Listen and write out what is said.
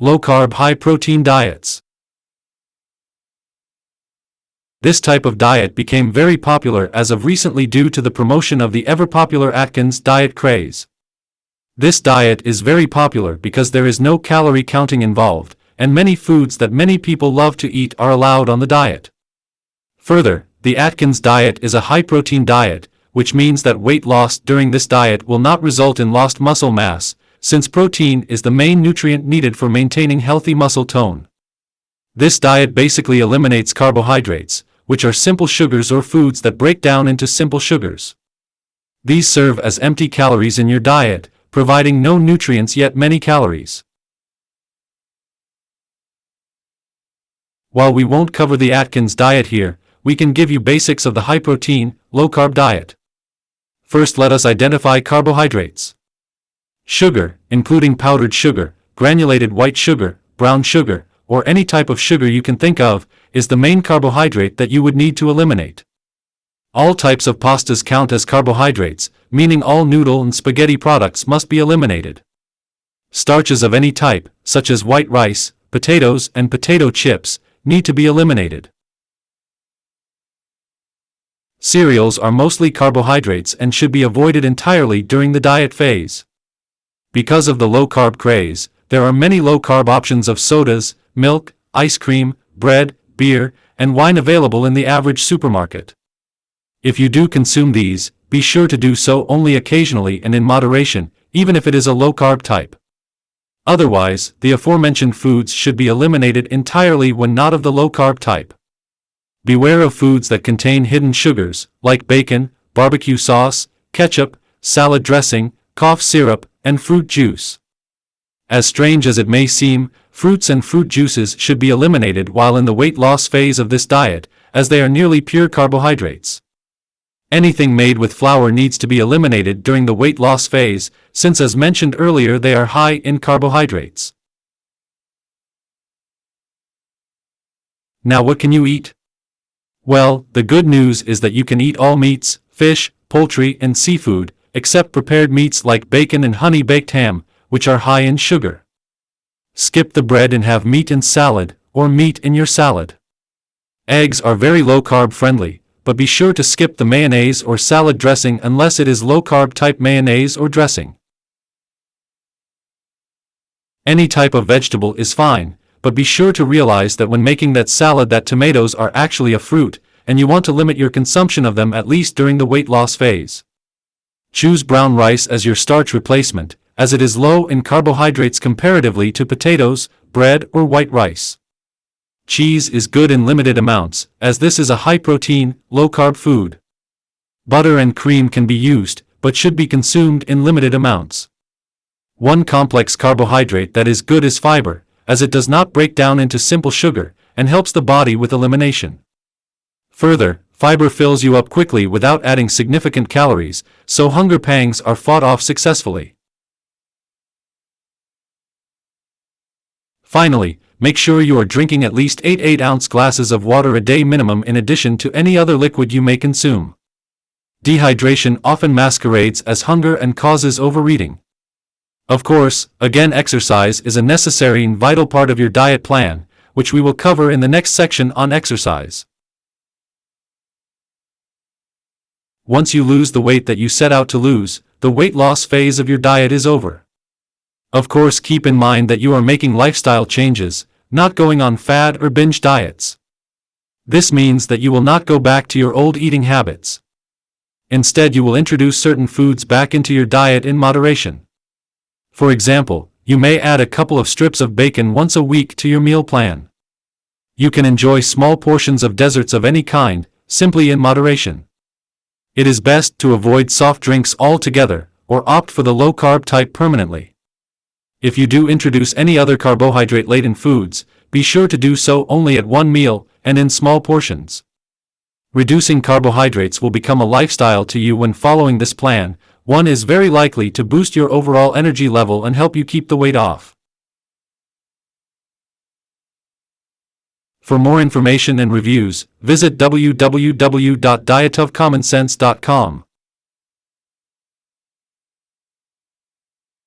Low-carb, high-protein diets. This type of diet became very popular as of recently due to the promotion of the ever-popular Atkins diet craze. This diet is very popular because there is no calorie counting involved, and many foods that many people love to eat are allowed on the diet. Further, the Atkins diet is a high-protein diet, which means that weight loss during this diet will not result in lost muscle mass, since protein is the main nutrient needed for maintaining healthy muscle tone. This diet basically eliminates carbohydrates, which are simple sugars or foods that break down into simple sugars. These serve as empty calories in your diet, providing no nutrients yet many calories. While we won't cover the Atkins diet here, we can give you basics of the high-protein, low-carb diet. First, let us identify carbohydrates. Sugar, including powdered sugar, granulated white sugar, brown sugar, or any type of sugar you can think of, is the main carbohydrate that you would need to eliminate. All types of pastas count as carbohydrates, meaning all noodle and spaghetti products must be eliminated. Starches of any type, such as white rice, potatoes, and potato chips, need to be eliminated. Cereals are mostly carbohydrates and should be avoided entirely during the diet phase. Because of the low-carb craze, there are many low-carb options of sodas, milk, ice cream, bread, beer, and wine available in the average supermarket. If you do consume these, be sure to do so only occasionally and in moderation, even if it is a low-carb type. Otherwise, the aforementioned foods should be eliminated entirely when not of the low-carb type. Beware of foods that contain hidden sugars, like bacon, barbecue sauce, ketchup, salad dressing, cough syrup, and fruit juice. As strange as it may seem, fruits and fruit juices should be eliminated while in the weight loss phase of this diet, as they are nearly pure carbohydrates. Anything made with flour needs to be eliminated during the weight loss phase, since as mentioned earlier they are high in carbohydrates. Now what can you eat? Well, the good news is that you can eat all meats, fish, poultry, and seafood, except prepared meats like bacon and honey-baked ham, which are high in sugar. Skip the bread and have meat in salad, or meat in your salad. Eggs are very low-carb friendly, but be sure to skip the mayonnaise or salad dressing unless it is low-carb type mayonnaise or dressing. Any type of vegetable is fine, but be sure to realize that when making that salad that tomatoes are actually a fruit, and you want to limit your consumption of them at least during the weight loss phase. Choose brown rice as your starch replacement, as it is low in carbohydrates comparatively to potatoes, bread, or white rice. Cheese is good in limited amounts, as this is a high-protein, low-carb food. Butter and cream can be used, but should be consumed in limited amounts. One complex carbohydrate that is good is fiber, as it does not break down into simple sugar, and helps the body with elimination. Further, fiber fills you up quickly without adding significant calories, so hunger pangs are fought off successfully. Finally, make sure you are drinking at least 8 8-ounce glasses of water a day minimum in addition to any other liquid you may consume. Dehydration often masquerades as hunger and causes overeating. Of course, again, exercise is a necessary and vital part of your diet plan, which we will cover in the next section on exercise. Once you lose the weight that you set out to lose, the weight loss phase of your diet is over. Of course, keep in mind that you are making lifestyle changes, not going on fad or binge diets. This means that you will not go back to your old eating habits. Instead, you will introduce certain foods back into your diet in moderation. For example, you may add a couple of strips of bacon once a week to your meal plan. You can enjoy small portions of desserts of any kind, simply in moderation. It is best to avoid soft drinks altogether, or opt for the low-carb type permanently. If you do introduce any other carbohydrate-laden foods, be sure to do so only at one meal, and in small portions. Reducing carbohydrates will become a lifestyle to you when following this plan. One is very likely to boost your overall energy level and help you keep the weight off. For more information and reviews, visit www.dietofcommonsense.com.